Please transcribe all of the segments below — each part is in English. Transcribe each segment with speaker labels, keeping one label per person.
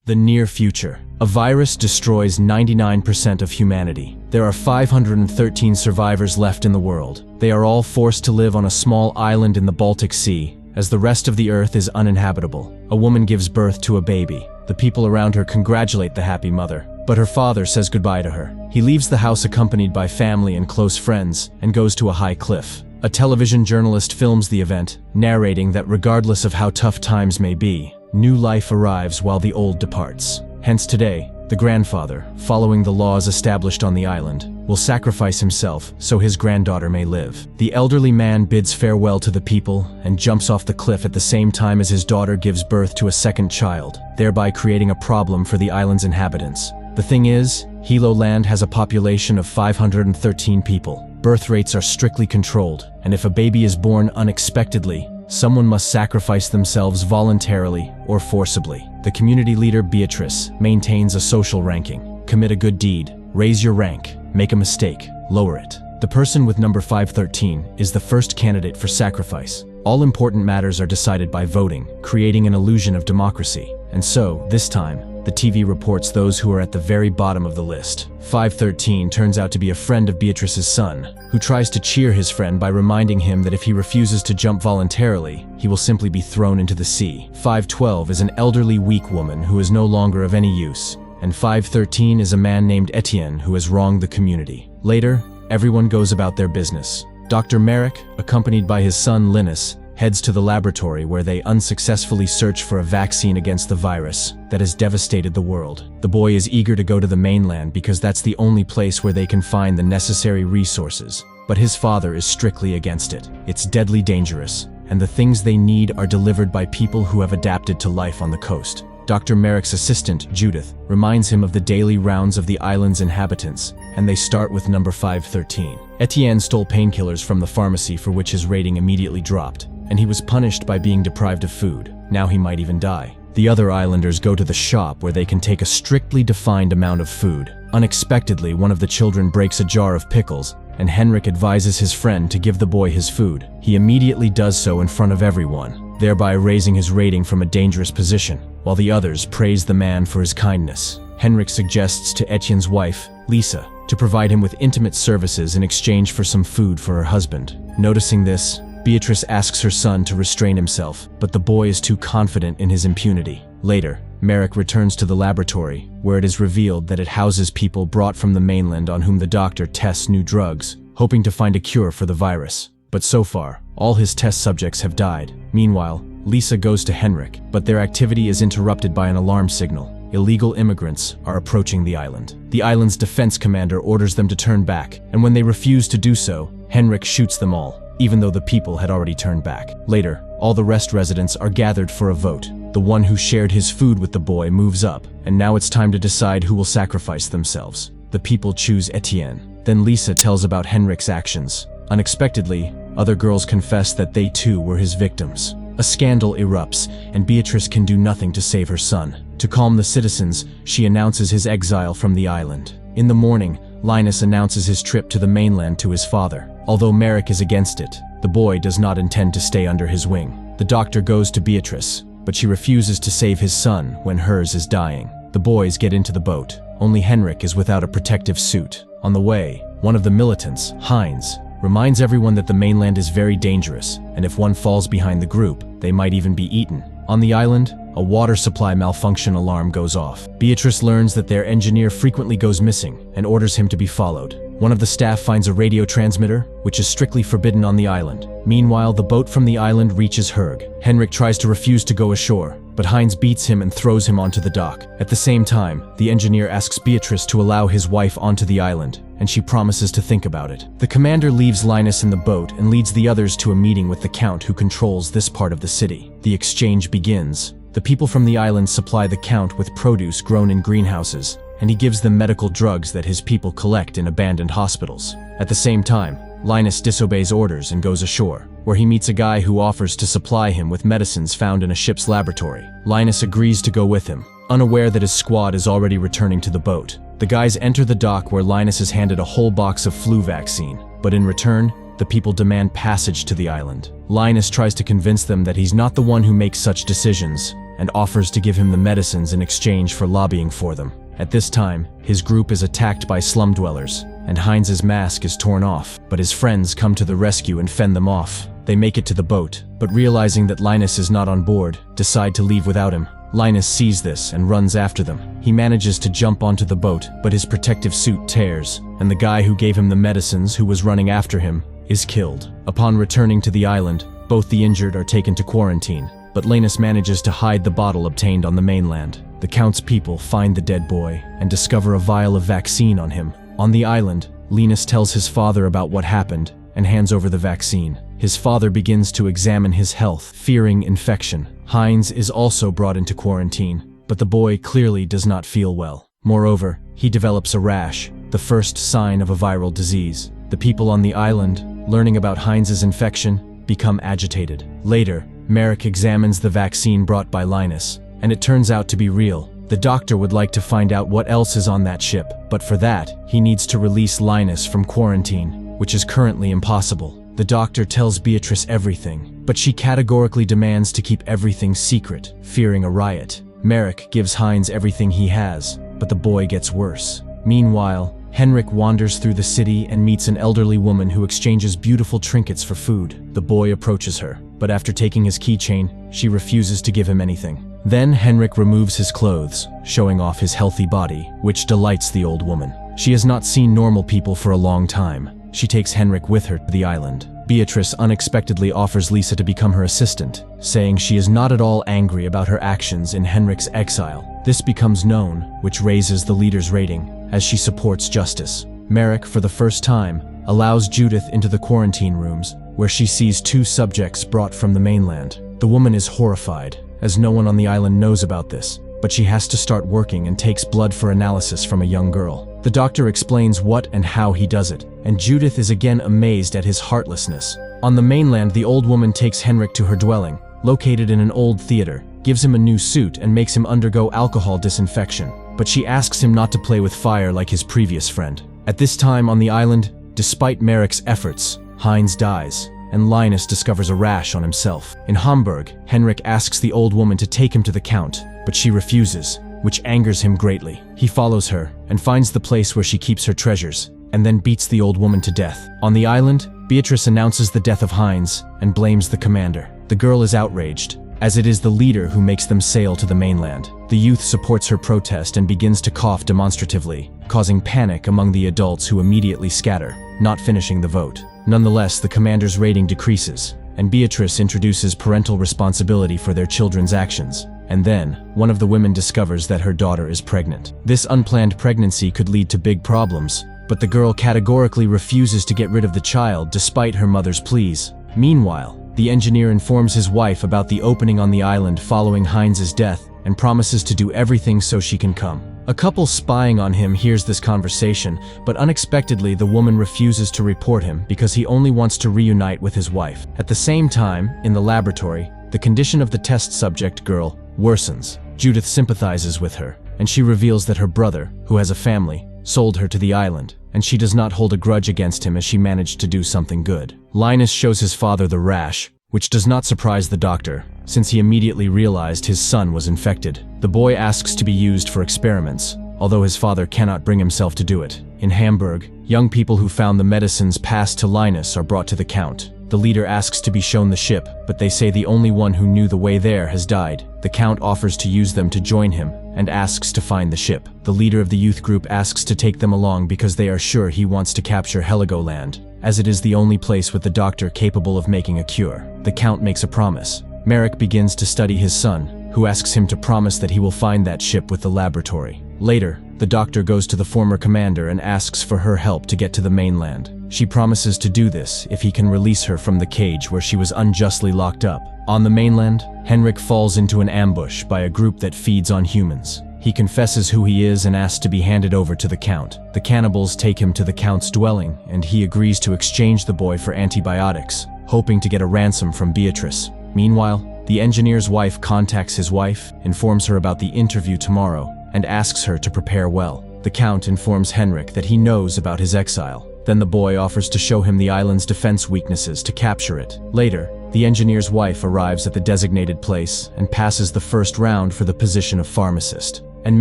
Speaker 1: The near future. A virus destroys 99% of humanity. There are 513 survivors left in the world. They are all forced to live on a small island in the Baltic Sea, as the rest of the Earth is uninhabitable. A woman gives birth to a baby. The people around her congratulate the happy mother, but her father says goodbye to her. He leaves the house accompanied by family and close friends and goes to a high cliff. A television journalist films the event, narrating that regardless of how tough times may be, new life arrives while the old departs. Hence today, the grandfather, following the laws established on the island, will sacrifice himself so his granddaughter may live. The elderly man bids farewell to the people and jumps off the cliff at the same time as his daughter gives birth to a second child, thereby creating a problem for the island's inhabitants. The thing is, Helgoland has a population of 513 people. Birth rates are strictly controlled, and if a baby is born unexpectedly, someone must sacrifice themselves voluntarily or forcibly. The community leader Beatrice maintains a social ranking. Commit a good deed, raise your rank, make a mistake, lower it. The person with number 513 is the first candidate for sacrifice. All important matters are decided by voting, creating an illusion of democracy. And so, this time, the TV reports those who are at the very bottom of the list. 513 turns out to be a friend of Beatrice's son, who tries to cheer his friend by reminding him that if he refuses to jump voluntarily, he will simply be thrown into the sea. 512 is an elderly, weak woman who is no longer of any use, and 513 is a man named Etienne who has wronged the community. Later, everyone goes about their business. Dr. Merrick, accompanied by his son Linus, heads to the laboratory where they unsuccessfully search for a vaccine against the virus that has devastated the world. The boy is eager to go to the mainland because that's the only place where they can find the necessary resources, but his father is strictly against it. It's deadly dangerous, and the things they need are delivered by people who have adapted to life on the coast. Dr. Merrick's assistant, Judith, reminds him of the daily rounds of the island's inhabitants, and they start with number 513. Etienne stole painkillers from the pharmacy for which his rating immediately dropped, and he was punished by being deprived of food. Now he might even die. The other islanders go to the shop where they can take a strictly defined amount of food. Unexpectedly, one of the children breaks a jar of pickles, and Henrik advises his friend to give the boy his food. He immediately does so in front of everyone, thereby raising his rating from a dangerous position, while the others praise the man for his kindness. Henrik suggests to Etienne's wife, Lisa, to provide him with intimate services in exchange for some food for her husband. Noticing this, Beatrice asks her son to restrain himself, but the boy is too confident in his impunity. Later, Merrick returns to the laboratory, where it is revealed that it houses people brought from the mainland on whom the doctor tests new drugs, hoping to find a cure for the virus. But so far, all his test subjects have died. Meanwhile, Lisa goes to Henrik, but their activity is interrupted by an alarm signal. Illegal immigrants are approaching the island. The island's defense commander orders them to turn back, and when they refuse to do so, Henrik shoots them all, even though the people had already turned back. Later, all the rest residents are gathered for a vote. The one who shared his food with the boy moves up, and now it's time to decide who will sacrifice themselves. The people choose Etienne. Then Lisa tells about Henrik's actions. Unexpectedly, other girls confess that they too were his victims. A scandal erupts, and Beatrice can do nothing to save her son. To calm the citizens, she announces his exile from the island. In the morning, Linus announces his trip to the mainland to his father. Although Merrick is against it, the boy does not intend to stay under his wing. The doctor goes to Beatrice, but she refuses to save his son when hers is dying. The boys get into the boat. Only Henrik is without a protective suit. On the way, one of the militants, Heinz, reminds everyone that the mainland is very dangerous, and if one falls behind the group, they might even be eaten. On the island, a water supply malfunction alarm goes off. Beatrice learns that their engineer frequently goes missing and orders him to be followed. One of the staff finds a radio transmitter, which is strictly forbidden on the island. Meanwhile, the boat from the island reaches Herg. Henrik tries to refuse to go ashore, but Heinz beats him and throws him onto the dock. At the same time, the engineer asks Beatrice to allow his wife onto the island, and she promises to think about it. The commander leaves Linus in the boat and leads the others to a meeting with the count who controls this part of the city. The exchange begins. The people from the island supply the count with produce grown in greenhouses, and he gives them medical drugs that his people collect in abandoned hospitals. At the same time, Linus disobeys orders and goes ashore, where he meets a guy who offers to supply him with medicines found in a ship's laboratory. Linus agrees to go with him, unaware that his squad is already returning to the boat. The guys enter the dock where Linus is handed a whole box of flu vaccine, but in return, the people demand passage to the island. Linus tries to convince them that he's not the one who makes such decisions, and offers to give him the medicines in exchange for lobbying for them. At this time, his group is attacked by slum dwellers, and Heinz's mask is torn off, but his friends come to the rescue and fend them off. They make it to the boat, but realizing that Linus is not on board, decide to leave without him. Linus sees this and runs after them. He manages to jump onto the boat, but his protective suit tears, and the guy who gave him the medicines, who was running after him, is killed. Upon returning to the island, both the injured are taken to quarantine, but Linus manages to hide the bottle obtained on the mainland. The Count's people find the dead boy and discover a vial of vaccine on him. On the island, Linus tells his father about what happened and hands over the vaccine. His father begins to examine his health, fearing infection. Heinz is also brought into quarantine, but the boy clearly does not feel well. Moreover, he develops a rash, the first sign of a viral disease. The people on the island, learning about Heinz's infection, become agitated. Later, Merrick examines the vaccine brought by Linus, and it turns out to be real. The doctor would like to find out what else is on that ship, but for that, he needs to release Linus from quarantine, which is currently impossible. The doctor tells Beatrice everything, but she categorically demands to keep everything secret, fearing a riot. Merrick gives Heinz everything he has, but the boy gets worse. Meanwhile, Henrik wanders through the city and meets an elderly woman who exchanges beautiful trinkets for food. The boy approaches her, but after taking his keychain, she refuses to give him anything. Then Henrik removes his clothes, showing off his healthy body, which delights the old woman. She has not seen normal people for a long time. She takes Henrik with her to the island. Beatrice unexpectedly offers Lisa to become her assistant, saying she is not at all angry about her actions in Henrik's exile. This becomes known, which raises the leader's rating, as she supports justice. Merrick, for the first time, allows Judith into the quarantine rooms, where she sees 2 subjects brought from the mainland. The woman is horrified, as no one on the island knows about this, but she has to start working and takes blood for analysis from a young girl. The doctor explains what and how he does it, and Judith is again amazed at his heartlessness. On the mainland, the old woman takes Henrik to her dwelling, located in an old theater, gives him a new suit and makes him undergo alcohol disinfection, but she asks him not to play with fire like his previous friend. At this time on the island, despite Merrick's efforts, Heinz dies, and Linus discovers a rash on himself. In Hamburg, Henrik asks the old woman to take him to the Count, but she refuses, which angers him greatly. He follows her and finds the place where she keeps her treasures, and then beats the old woman to death. On the island, Beatrice announces the death of Heinz and blames the commander. The girl is outraged, as it is the leader who makes them sail to the mainland. The youth supports her protest and begins to cough demonstratively, causing panic among the adults who immediately scatter, not finishing the vote. Nonetheless, the commander's rating decreases, and Beatrice introduces parental responsibility for their children's actions. And then, one of the women discovers that her daughter is pregnant. This unplanned pregnancy could lead to big problems, but the girl categorically refuses to get rid of the child despite her mother's pleas. Meanwhile, the engineer informs his wife about the opening on the island following Heinz's death and promises to do everything so she can come. A couple spying on him hears this conversation, but unexpectedly the woman refuses to report him because he only wants to reunite with his wife. At the same time, in the laboratory, the condition of the test subject girl worsens. Judith sympathizes with her, and she reveals that her brother, who has a family, sold her to the island, and she does not hold a grudge against him as she managed to do something good. Linus shows his father the rash, which does not surprise the doctor, since he immediately realized his son was infected. The boy asks to be used for experiments, although his father cannot bring himself to do it. In Hamburg, young people who found the medicines passed to Linus are brought to the Count. The leader asks to be shown the ship, but they say the only one who knew the way there has died. The Count offers to use them to join him, and asks to find the ship. The leader of the youth group asks to take them along because they are sure he wants to capture Helgoland, as it is the only place with the doctor capable of making a cure. The Count makes a promise. Merrick begins to study his son, who asks him to promise that he will find that ship with the laboratory. Later, the doctor goes to the former commander and asks for her help to get to the mainland. She promises to do this if he can release her from the cage where she was unjustly locked up. On the mainland, Henrik falls into an ambush by a group that feeds on humans. He confesses who he is and asks to be handed over to the Count. The cannibals take him to the Count's dwelling, and he agrees to exchange the boy for antibiotics, hoping to get a ransom from Beatrice. Meanwhile, the engineer's wife contacts his wife, informs her about the interview tomorrow, and asks her to prepare well. The Count informs Henrik that he knows about his exile. Then the boy offers to show him the island's defense weaknesses to capture it. Later, The engineer's wife arrives at the designated place and passes the first round for the position of pharmacist. And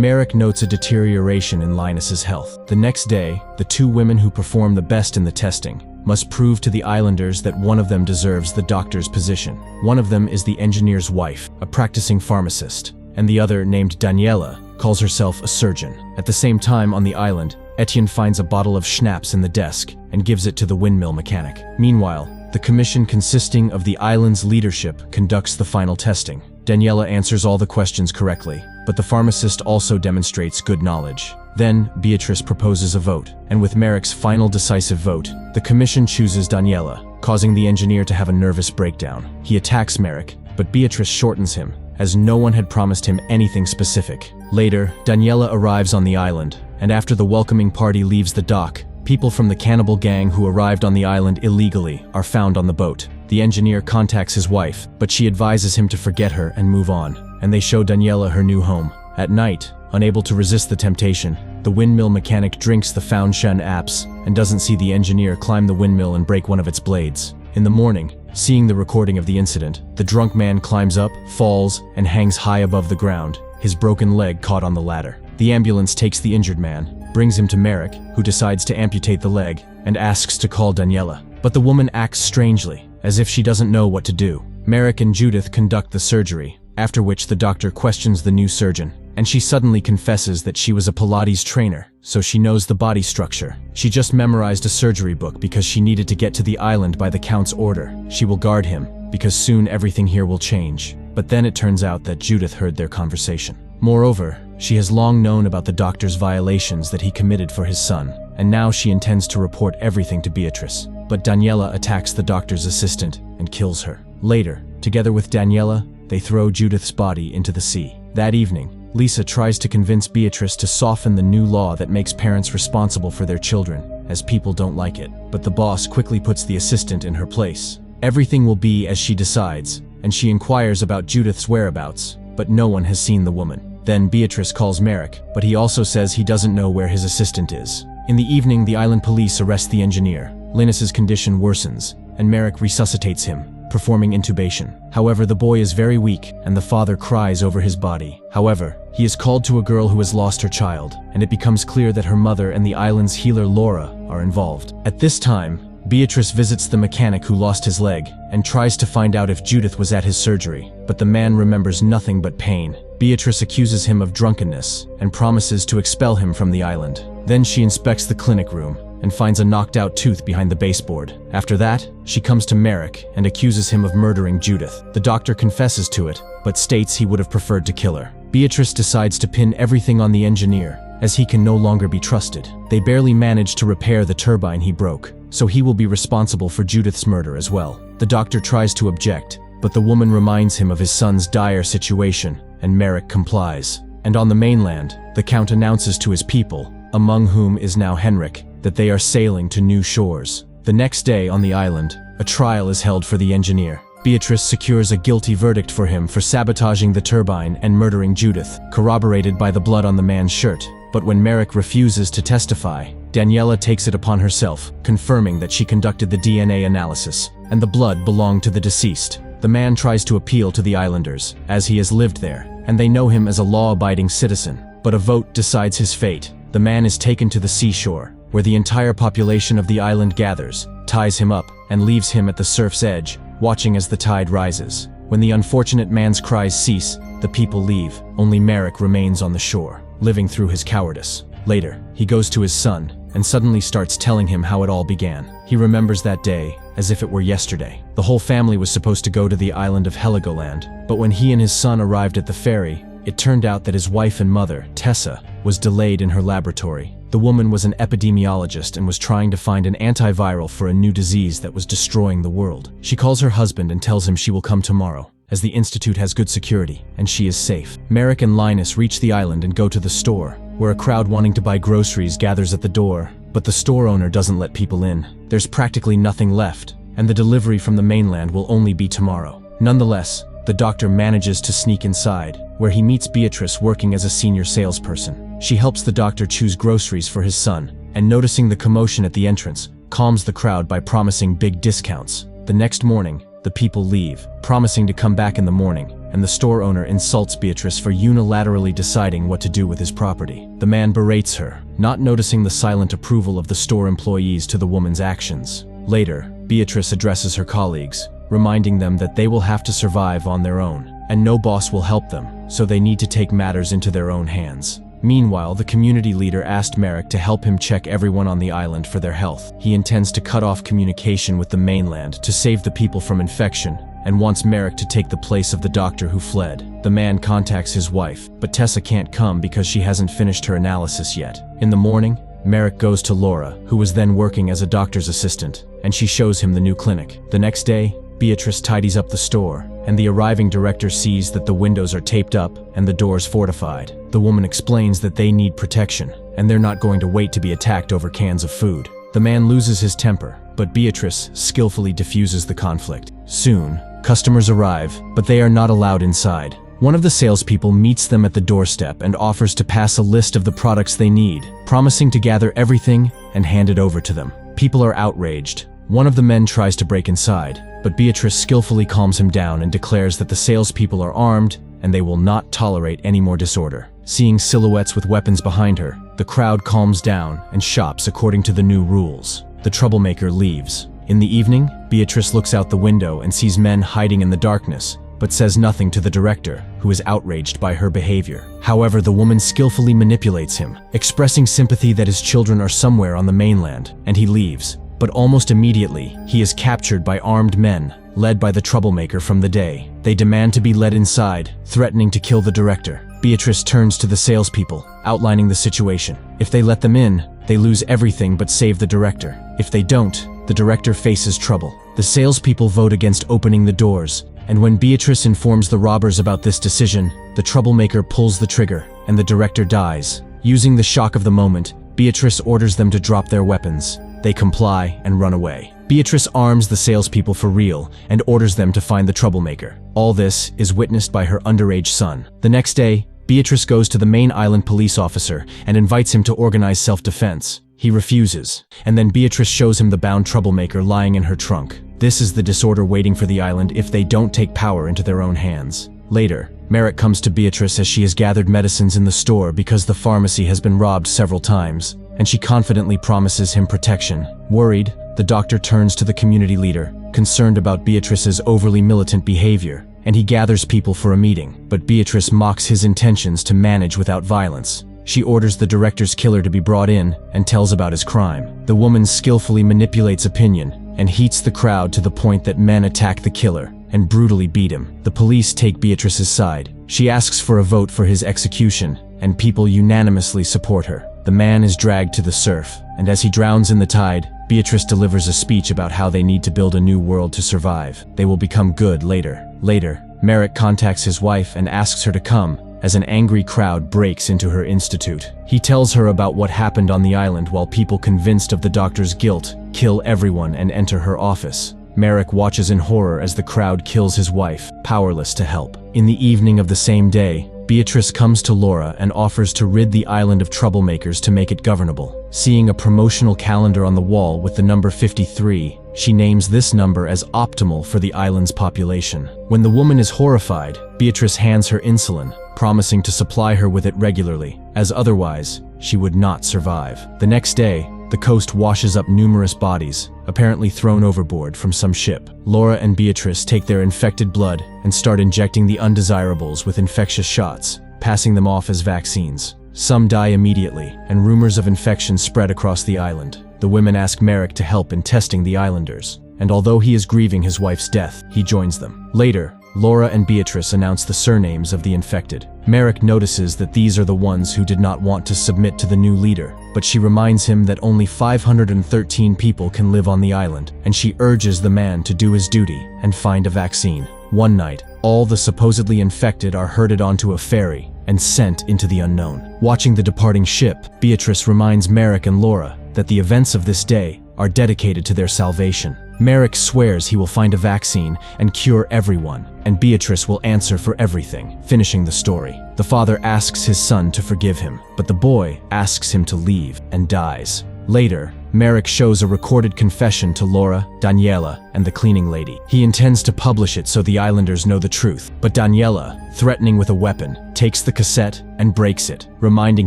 Speaker 1: Merrick notes a deterioration in Linus's health. The next day, the two women who perform the best in the testing must prove to the islanders that one of them deserves the doctor's position. One of them is the engineer's wife, a practicing pharmacist, and the other, named Daniela, calls herself a surgeon. At the same time, on the island, Etienne finds a bottle of schnapps in the desk and gives it to the windmill mechanic. Meanwhile, the commission consisting of the island's leadership conducts the final testing. Daniela answers all the questions correctly, but the pharmacist also demonstrates good knowledge. Then, Beatrice proposes a vote, and with Merrick's final decisive vote, the commission chooses Daniela, causing the engineer to have a nervous breakdown. He attacks Merrick, but Beatrice shortens him, as no one had promised him anything specific. Later, Daniela arrives on the island, and after the welcoming party leaves the dock, people from the cannibal gang who arrived on the island illegally are found on the boat. The engineer contacts his wife, but she advises him to forget her and move on, and they show Daniela her new home. At night, unable to resist the temptation, the windmill mechanic drinks the Fanshan apps and doesn't see the engineer climb the windmill and break one of its blades. In the morning, seeing the recording of the incident, the drunk man climbs up, falls, and hangs high above the ground, his broken leg caught on the ladder. The ambulance takes the injured man, brings him to Merrick, who decides to amputate the leg, and asks to call Daniela. But the woman acts strangely, as if she doesn't know what to do. Merrick and Judith conduct the surgery, after which the doctor questions the new surgeon, and she suddenly confesses that she was a Pilates trainer, so she knows the body structure. She just memorized a surgery book because she needed to get to the island by the Count's order. She will guard him, because soon everything here will change. But then it turns out that Judith heard their conversation. Moreover, she has long known about the doctor's violations that he committed for his son, and now she intends to report everything to Beatrice. But Daniela attacks the doctor's assistant and kills her. Later, together with Daniela, they throw Judith's body into the sea. That evening, Lisa tries to convince Beatrice to soften the new law that makes parents responsible for their children, as people don't like it. But the boss quickly puts the assistant in her place. Everything will be as she decides, and she inquires about Judith's whereabouts, but no one has seen the woman. Then Beatrice calls Merrick, but he also says he doesn't know where his assistant is. In the evening, the island police arrest the engineer. Linus's condition worsens, and Merrick resuscitates him, performing intubation. However, the boy is very weak, and the father cries over his body. However, he is called to a girl who has lost her child, and it becomes clear that her mother and the island's healer Laura are involved. At this time, Beatrice visits the mechanic who lost his leg, and tries to find out if Judith was at his surgery, but the man remembers nothing but pain. Beatrice accuses him of drunkenness, and promises to expel him from the island. Then she inspects the clinic room, and finds a knocked-out tooth behind the baseboard. After that, she comes to Merrick and accuses him of murdering Judith. The doctor confesses to it, but states he would have preferred to kill her. Beatrice decides to pin everything on the engineer, as he can no longer be trusted. They barely manage to repair the turbine he broke, so he will be responsible for Judith's murder as well. The doctor tries to object, but the woman reminds him of his son's dire situation, and Merrick complies. And on the mainland, the Count announces to his people, among whom is now Henrik, that they are sailing to new shores. The next day on the island, a trial is held for the engineer. Beatrice secures a guilty verdict for him for sabotaging the turbine and murdering Judith, corroborated by the blood on the man's shirt. But when Merrick refuses to testify, Daniela takes it upon herself, confirming that she conducted the DNA analysis, and the blood belonged to the deceased. The man tries to appeal to the islanders, as he has lived there, and they know him as a law-abiding citizen. But a vote decides his fate. The man is taken to the seashore, where the entire population of the island gathers, ties him up, and leaves him at the surf's edge, watching as the tide rises. When the unfortunate man's cries cease, the people leave. Only Merrick remains on the shore, living through his cowardice. Later, he goes to his son, and suddenly starts telling him how it all began. He remembers that day, as if it were yesterday. The whole family was supposed to go to the island of Helgoland, but when he and his son arrived at the ferry, it turned out that his wife and mother, Tessa, was delayed in her laboratory. The woman was an epidemiologist and was trying to find an antiviral for a new disease that was destroying the world. She calls her husband and tells him she will come tomorrow, as the institute has good security, and she is safe. Merrick and Linus reach the island and go to the store, where a crowd wanting to buy groceries gathers at the door, but the store owner doesn't let people in. There's practically nothing left, and the delivery from the mainland will only be tomorrow. Nonetheless, the doctor manages to sneak inside, where he meets Beatrice working as a senior salesperson. She helps the doctor choose groceries for his son, and noticing the commotion at the entrance, calms the crowd by promising big discounts. The next morning, The people leave, promising to come back in the morning, and the store owner insults Beatrice for unilaterally deciding what to do with his property. The man berates her, not noticing the silent approval of the store employees to the woman's actions. Later, Beatrice addresses her colleagues, reminding them that they will have to survive on their own, and no boss will help them, so they need to take matters into their own hands. Meanwhile, the community leader asked Merrick to help him check everyone on the island for their health. He intends to cut off communication with the mainland to save the people from infection, and wants Merrick to take the place of the doctor who fled. The man contacts his wife, but Tessa can't come because she hasn't finished her analysis yet. In the morning, Merrick goes to Laura, who was then working as a doctor's assistant, and she shows him the new clinic. The next day, Beatrice tidies up the store, and the arriving director sees that the windows are taped up and the doors fortified. The woman explains that they need protection, and they're not going to wait to be attacked over cans of food. The man loses his temper, but Beatrice skillfully diffuses the conflict. Soon, customers arrive, but they are not allowed inside. One of the salespeople meets them at the doorstep and offers to pass a list of the products they need, promising to gather everything and hand it over to them. People are outraged. One of the men tries to break inside, but Beatrice skillfully calms him down and declares that the salespeople are armed and they will not tolerate any more disorder. Seeing silhouettes with weapons behind her, the crowd calms down and shops according to the new rules. The troublemaker leaves. In the evening, Beatrice looks out the window and sees men hiding in the darkness, but says nothing to the director, who is outraged by her behavior. However, the woman skillfully manipulates him, expressing sympathy that his children are somewhere on the mainland, and he leaves. But almost immediately, he is captured by armed men, led by the troublemaker from the day. They demand to be led inside, threatening to kill the director. Beatrice turns to the salespeople, outlining the situation. If they let them in, they lose everything but save the director. If they don't, the director faces trouble. The salespeople vote against opening the doors, and when Beatrice informs the robbers about this decision, the troublemaker pulls the trigger, and the director dies. Using the shock of the moment, Beatrice orders them to drop their weapons. They comply and run away. Beatrice arms the salespeople for real and orders them to find the troublemaker. All this is witnessed by her underage son. The next day, Beatrice goes to the main island police officer and invites him to organize self-defense. He refuses, and then Beatrice shows him the bound troublemaker lying in her trunk. This is the disorder waiting for the island if they don't take power into their own hands. Later, Merrick comes to Beatrice as she has gathered medicines in the store because the pharmacy has been robbed several times, and she confidently promises him protection. Worried, the doctor turns to the community leader, concerned about Beatrice's overly militant behavior, and he gathers people for a meeting. But Beatrice mocks his intentions to manage without violence. She orders the director's killer to be brought in and tells about his crime. The woman skillfully manipulates opinion and heats the crowd to the point that men attack the killer and brutally beat him. The police take Beatrice's side. She asks for a vote for his execution, and people unanimously support her. The man is dragged to the surf, and as he drowns in the tide, Beatrice delivers a speech about how they need to build a new world to survive. They will become good later. Later, Merrick contacts his wife and asks her to come, as an angry crowd breaks into her institute. He tells her about what happened on the island while people convinced of the doctor's guilt kill everyone and enter her office. Merrick watches in horror as the crowd kills his wife, powerless to help. In the evening of the same day, Beatrice comes to Laura and offers to rid the island of troublemakers to make it governable. Seeing a promotional calendar on the wall with the number 53, she names this number as optimal for the island's population. When the woman is horrified, Beatrice hands her insulin, promising to supply her with it regularly, as otherwise, she would not survive. The next day, the coast washes up numerous bodies, apparently thrown overboard from some ship. Laura and Beatrice take their infected blood and start injecting the undesirables with infectious shots, passing them off as vaccines. Some die immediately, and rumors of infection spread across the island. The women ask Merrick to help in testing the islanders, and although he is grieving his wife's death, he joins them. Later, Laura and Beatrice announce the surnames of the infected. Merrick notices that these are the ones who did not want to submit to the new leader, but she reminds him that only 513 people can live on the island, and she urges the man to do his duty and find a vaccine. One night, all the supposedly infected are herded onto a ferry and sent into the unknown. Watching the departing ship, Beatrice reminds Merrick and Laura that the events of this day are dedicated to their salvation. Merrick swears he will find a vaccine and cure everyone, and Beatrice will answer for everything, finishing the story. The father asks his son to forgive him, but the boy asks him to leave and dies. Later, Merrick shows a recorded confession to Laura, Daniela, and the cleaning lady. He intends to publish it so the islanders know the truth, but Daniela, threatening with a weapon, takes the cassette and breaks it, reminding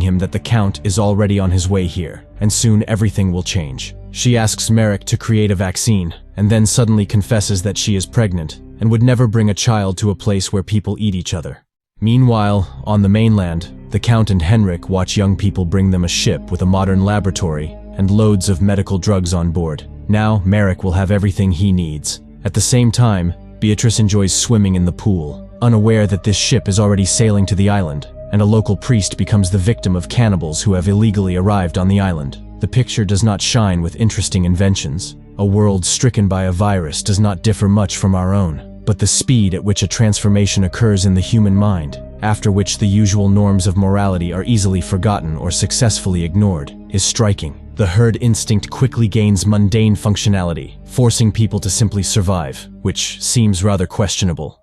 Speaker 1: him that the Count is already on his way here, and soon everything will change. She asks Merrick to create a vaccine, and then suddenly confesses that she is pregnant and would never bring a child to a place where people eat each other. Meanwhile, on the mainland, the Count and Henrik watch young people bring them a ship with a modern laboratory and loads of medical drugs on board. Now, Merrick will have everything he needs. At the same time, Beatrice enjoys swimming in the pool, unaware that this ship is already sailing to the island, and a local priest becomes the victim of cannibals who have illegally arrived on the island. The picture does not shine with interesting inventions. A world stricken by a virus does not differ much from our own, but the speed at which a transformation occurs in the human mind, after which the usual norms of morality are easily forgotten or successfully ignored, is striking. The herd instinct quickly gains mundane functionality, forcing people to simply survive, which seems rather questionable.